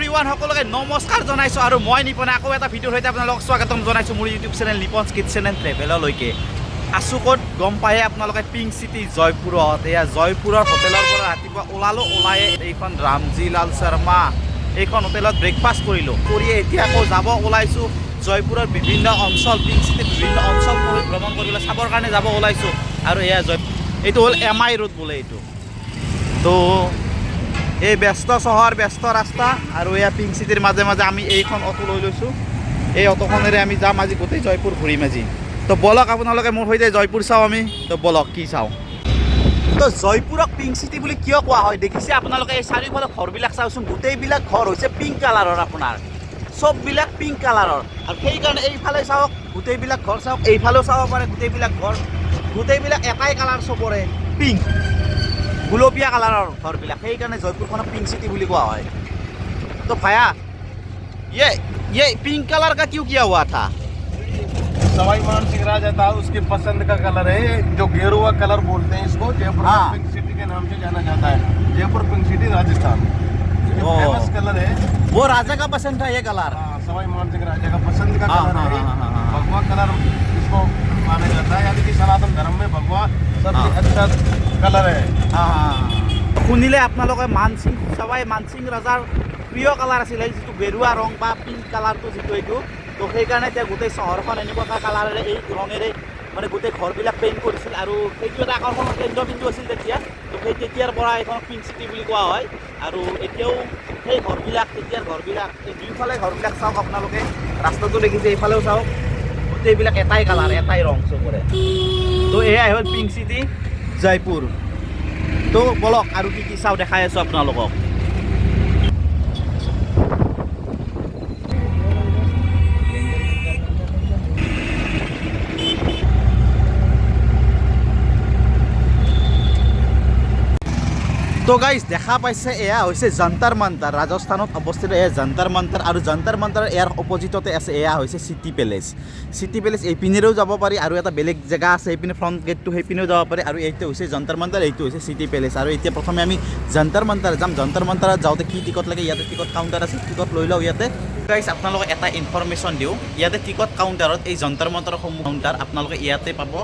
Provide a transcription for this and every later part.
everyone সকলোকে নমস্কাৰ জনাইছোঁ আৰু মই নিপনে আকৌ এটা ভিডিঅ'ৰ সৈতে আপোনালোকক স্বাগতম জনাইছোঁ মোৰ ইউটিউব চেনেল নিপনছ কিটচেন এণ্ড ট্ৰেভেললৈকে আছোঁ ক'ত গম পায়ে আপোনালোকে পিংক চিটি জয়পুৰত এয়া জয়পুৰৰ হোটেলৰ পৰা ৰাতিপুৱা ওলাই এইখন ৰামজি লাল শৰ্মা এইখন হোটেলত ব্ৰেকফাষ্ট কৰিলোঁ কৰি এতিয়া আকৌ যাব ওলাইছোঁ জয়পুৰৰ বিভিন্ন অঞ্চল পিংক চিটিৰ বিভিন্ন অঞ্চল ভ্ৰমণ কৰিবলৈ চাবৰ কাৰণে যাব ওলাইছোঁ আৰু এয়া এইটো হ'ল MI ৰোড বোলে এইটো তো এই ব্যস্ত চহৰ ব্যস্ত ৰাস্তা আৰু এয়া পিংক চিটিৰ মাজে মাজে আমি এইখন অটো লৈ লৈছোঁ এই অটোখনেৰে আমি যাম আজি গোটেই জয়পুৰ ঘূৰিম আজি তো বলক আপোনালোকে মোৰ সৈতে জয়পুৰ চাওঁ আমি তো বলক কি চাওঁ তো জয়পুৰক পিংক চিটি বুলি কিয় কোৱা হয় দেখিছে আপোনালোকে এই চাৰিওফালে ঘৰবিলাক চাওকচোন গোটেইবিলাক ঘৰ হৈছে পিংক কালাৰৰ আপোনাৰ চববিলাক পিংক কালাৰৰ আৰু সেইকাৰণে এইফালে চাওক গোটেইবিলাক ঘৰ চাওক এইফালেও চাব পাৰে গোটেইবিলাক ঘৰ গোটেইবিলাক এটাই কালাৰ চবৰে পিংক গুলপীয়া কালাৰৰ ঘৰবিলাক সেইকাৰণে জয়পুৰখনক পিংক চিটি বুলি কোৱা হয় তো ভায়া ये पिंक कलर का क्यों किया हुआ था सवाई मान सिंह राजा था उसके पसंद का कलर है जो गेरुआ कलर बोलते हैं इसको जयपुर पिंक सिटी के नाम से जाना जाता है Jaipur pink city Rajasthan famous colour है वो राजा का पसंद था ये कलर सवाई मान सिंह राजा का पसंद का कलर है भगवा कलर इसको माना जाता है यानी कि सनातन धर्म में भगवा सबसे अच्छा कलर है শুনিলে আপোনালোকে মানসিং সবাই মানসিং ৰজাৰ প্ৰিয় কালাৰ আছিলে যিটো গেৰুৱা ৰং বা পিংক কালাৰটো যিটো এইটো তো সেইকাৰণে এতিয়া গোটেই চহৰখন এনেকুৱা কালাৰেৰে এই ৰঙেৰে মানে গোটেই ঘৰবিলাক পেইণ্ট কৰিছিল আৰু সেইটো এটা আকৰ্ষণৰ কেন্দ্ৰবিন্দু আছিল তেতিয়া তো সেই তেতিয়াৰ পৰা এইখন পিংক চিটি বুলি কোৱা হয় আৰু এতিয়াও সেই ঘৰবিলাক তেতিয়াৰ ঘৰবিলাক এই দুয়োফালে ঘৰবিলাক চাওক আপোনালোকে ৰাস্তাটো দেখিছে এইফালেও চাওক গোটেইবিলাক এটাই কালাৰ এটাই ৰং চবৰে তো এয়াই হ'ল পিংক চিটি জয়পুৰ তো বলক আৰু কি কি চাওঁ দেখাই আছোঁ আপোনালোকক তো গাইজ দেখা পাইছে এয়া হৈছে যন্তাৰ মন্তাৰ ৰাজস্থানত অৱস্থিত এয়া যন্তাৰ মন্তাৰ আৰু যন্তাৰ মন্তাৰ ইয়াৰ অপজিটতে আছে এয়া হৈছে চিটি পেলেচ এইপিনেৰেও যাব পাৰি আৰু এটা বেলেগ জেগা আছে এইপিনে ফ্ৰণ্ট গেটটো সেইপিনেও যাব পাৰি আৰু এইটো হৈছে যন্তাৰ মন্তাৰ এইটো হৈছে চিটি পেলেচ আৰু এতিয়া প্ৰথমে আমি যন্তাৰ মন্তাৰ যাম যন্তাৰ মন্তাৰত যাওঁতে কি টিকট লাগে ইয়াতে টিকট কাউণ্টাৰ আছে টিকট লৈ লওঁ ইয়াতে গাইজ আপোনালোকক এটা ইনফৰমেশ্যন দিওঁ ইয়াতে টিকট কাউণ্টাৰত এই যন্তাৰ মন্তাৰৰ সমূহ কাউণ্টাৰ আপোনালোকে ইয়াতে পাব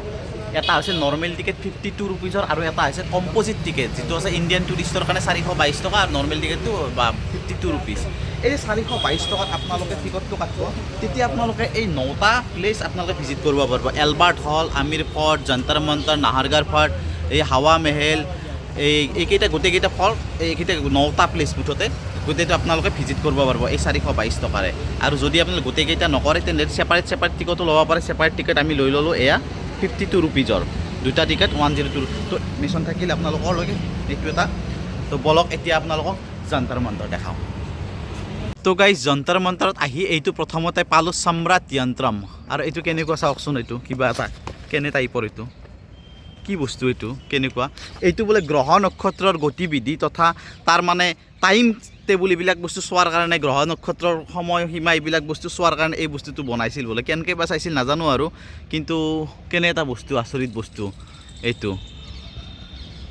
এটা হৈছে নৰ্মেল টিকেট 52 ৰুপিজৰ আৰু এটা হৈছে কম্প'জিট টিকেট যিটো আছে ইণ্ডিয়ান টুৰিষ্টৰ কাৰণে 422 টকা আৰু নৰ্মেল টিকেটটো 52 ৰুপিজ এই 422 টকাত আপোনালোকে টিকটটো কাটিব তেতিয়া আপোনালোকে এই 9টা প্লেচ আপোনালোকে ভিজিট কৰিব পাৰিব এলবাৰ্ট হল আমিৰ ফৰ্ট যন্তাৰ মন্তাৰ নাহাৰগড় ফৰ্ট এই হাৱা মেহেল এইকেইটা গোটেইকেইটা ফৰ্ট এইকেইটা 9টা প্লেচ মুঠতে গোটেইটো আপোনালোকে ভিজিট কৰিব পাৰিব এই 422 টকাৰে আৰু যদি আপোনালোকে গোটেইকেইটা নকৰে তেন্তে ছেপাৰেট টিকটো ল'ব পাৰে ছেপাৰেট টিকট আমি লৈ ল'লোঁ এয়া 52 ৰুপিজৰ দুটা টিকেট 102 তো মিছন থাকিলে আপোনালোকৰলৈকে এইটো এটা তো বলক এতিয়া আপোনালোকক যন্তাৰ মন্তাৰ দেখাওঁ তো গাইজ যন্তাৰ মন্তাৰত আহি এইটো প্ৰথমতে পালোঁ সম্ৰাট যন্ত্ৰম আৰু এইটো কেনেকুৱা চাওকচোন এইটো কিবা এটা কেনে টাইপৰ এইটো কি বস্তু এইটো কেনেকুৱা এইটো বোলে গ্ৰহ নক্ষত্ৰৰ গতিবিধি তথা তাৰ মানে টাইম টেবুল এইবিলাক বস্তু চোৱাৰ কাৰণে গ্ৰহ নক্ষত্ৰৰ সময়সীমা এইবিলাক বস্তু চোৱাৰ কাৰণে এই বস্তুটো বনাইছিল বোলে কেনেকৈ বা চাইছিল নাজানো আৰু কিন্তু কেনে এটা বস্তু আচৰিত বস্তু এইটো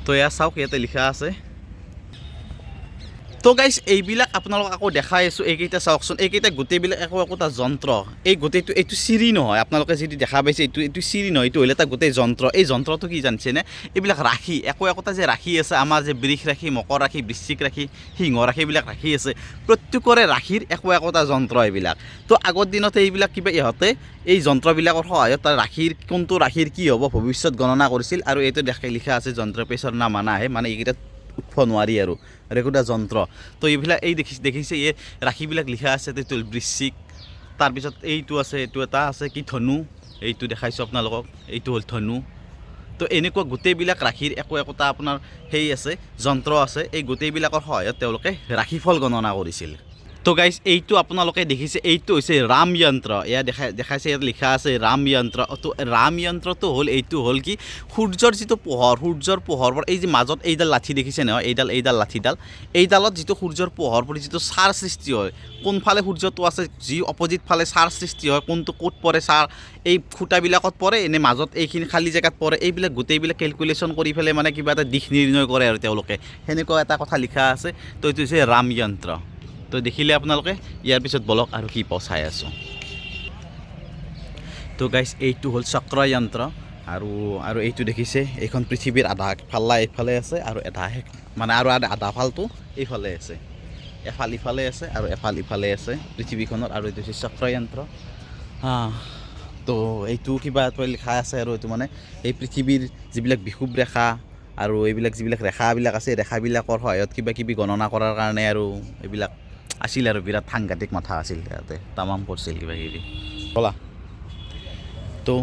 তো এয়া চাওক ইয়াতে লিখা আছে তো গাইজ এইবিলাক আপোনালোক আকৌ দেখাই আছোঁ এইকেইটা চাওকচোন এইকেইটা গোটেইবিলাক একোটা যন্ত্ৰ এই গোটেইটো এইটো চিৰি নহয় আপোনালোকে যদি দেখা পাইছে এইটো চিৰি নহয় এইটো হ'লে এটা গোটেই যন্ত্ৰ এই যন্ত্ৰটো কি জানিছেনে এইবিলাক ৰাখি একোটা যে ৰাখি আছে আমাৰ যে বৃষ ৰাখি মকৰ ৰাখি বৃশ্চিক ৰাখি সিংহ ৰাখি এইবিলাক ৰাখি আছে প্ৰত্যেকৰে ৰাখিৰ একোটা যন্ত্ৰ এইবিলাক তো আগৰ দিনতে এইবিলাক কিবা ইহঁতে এই যন্ত্ৰবিলাকৰ সহায়ত তাৰ ৰাখিৰ কোনটো ৰাখিৰ কি হ'ব ভৱিষ্যত গণনা কৰিছিল আৰু এইটো লিখা আছে যন্ত্ৰ পেছৰ নাম মানা আহে মানে এইকেইটা উঠব নোৱাৰি আৰু একোটা যন্ত্ৰ তো এইবিলাক এই দেখিছে এই ৰাখিবিলাক লিখা আছে এইটো বৃশ্চিক তাৰপিছত এইটো আছে এইটো এটা আছে কি ধনু এইটো দেখাইছোঁ আপোনালোকক এইটো হ'ল ধনু তো এনেকুৱা গোটেইবিলাক ৰাখিৰ একোটা আপোনাৰ সেই আছে যন্ত্ৰ আছে এই গোটেইবিলাকৰ সহায়ত তেওঁলোকে ৰাশিফল গণনা কৰিছিল তো গাইজ এইটো আপোনালোকে দেখিছে এইটো হৈছে ৰাম যন্ত্ৰ এয়া দেখাইছে ইয়াত লিখা আছে ৰাম যন্ত্ৰ তো ৰাম যন্ত্ৰটো হ'ল এইটো হ'ল কি সূৰ্যৰ যিটো সূৰ্যৰ পোহৰ পৰা এই যে মাজত এইডাল লাঠি দেখিছে নহয় এইডাল লাঠিডাল এইডালত যিটো সূৰ্যৰ পোহৰ পৰি যিটো ছাৰ সৃষ্টি হয় কোনফালে সূৰ্যটো আছে যি অপজিট ফালে ছাৰ সৃষ্টি হয় কোনটো ক'ত পৰে ছাৰ এই খুঁটাবিলাকত পৰে এনে মাজত এইখিনি খালী জেগাত পৰে এইবিলাক গোটেইবিলাক কেলকুলেশ্যন কৰি পেলাই মানে কিবা এটা দিশ নিৰ্ণয় কৰে আৰু তেওঁলোকে সেনেকুৱা এটা কথা লিখা আছে তো এইটো হৈছে ৰাম যন্ত্ৰ তো দেখিলে আপোনালোকে ইয়াৰ পিছত বলক আৰু কি পাওঁ চাই আছোঁ তো গাইজ এইটো হ'ল চক্ৰযন্ত্ৰ আৰু এইটো দেখিছে এইখন পৃথিৱীৰ আধা ফাল্লা এইফালে আছে আৰু এটা মানে আৰু আধা ফালটো এইফালে আছে এফাল ইফালে আছে আৰু এফাল ইফালে আছে পৃথিৱীখনৰ আৰু এইটো হৈছে চক্ৰযন্ত্ৰ তো এইটো কিবা এটা লিখা আছে আৰু এইটো মানে এই পৃথিৱীৰ যিবিলাক বিষুৱ ৰেখা আৰু এইবিলাক যিবিলাক ৰেখাবিলাক আছে ৰেখাবিলাকৰ সহায়ত কিবা কিবি গণনা কৰাৰ কাৰণে আৰু এইবিলাক আছিল আৰু বিৰাট সাংঘাতিক মাথা আছিল ইয়াতে তামাম কৰিছিল কিবা কিবি ব'লা তো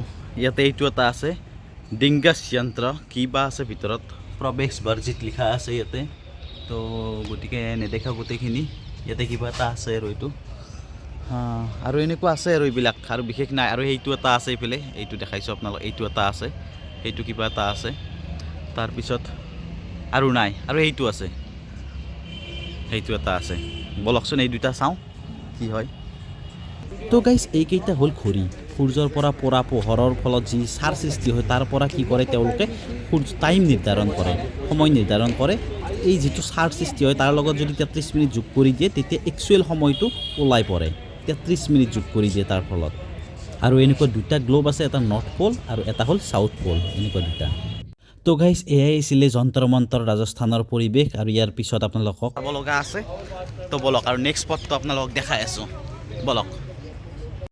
ইয়াতে এইটো এটা আছে ডিংগাছ যন্ত্ৰ কিবা আছে ভিতৰত প্ৰৱেশ বৰ্জিত লিখা আছে ইয়াতে তো গতিকে নেদেখা গোটেইখিনি ইয়াতে কিবা এটা আছে আৰু এইটো আৰু এনেকুৱা আছে আৰু এইবিলাক আৰু বিশেষ নাই আৰু সেইটো এটা আছে এইফালে এইটো দেখাইছোঁ আপোনালোক এইটো এটা আছে সেইটো কিবা এটা আছে তাৰপিছত আৰু নাই আৰু সেইটো আছে সেইটো এটা আছে বলকচোন এই দুটা চাওঁ কি হয় তো গাইজ এইকেইটা হ'ল ঘড়ী সূৰ্যৰ পৰা পৰা পোহৰৰ ফলত যি ছাৰ সৃষ্টি হয় তাৰ পৰা কি কৰে তেওঁলোকে টাইম নিৰ্ধাৰণ কৰে সময় নিৰ্ধাৰণ কৰে এই যিটো ছাৰ সৃষ্টি হয় তাৰ লগত যদি 33 মিনিট যোগ কৰি দিয়ে তেতিয়া একচুৱেল সময়টো ওলাই পৰে 33 মিনিট যোগ কৰি দিয়ে তাৰ ফলত আৰু এনেকুৱা দুটা গ্লোব আছে এটা নৰ্থ প'ল আৰু এটা হ'ল চাউথ প'ল এনেকুৱা দুটা তো গাইজ এয়াই আছিলে যন্তৰ মন্তৰ ৰাজস্থানৰ পৰিৱেশ আৰু ইয়াৰ পিছত আপোনালোকক চাব লগা আছে তো বলক আৰু নেক্সট স্পটটো আপোনালোকক দেখাই আছোঁ বলক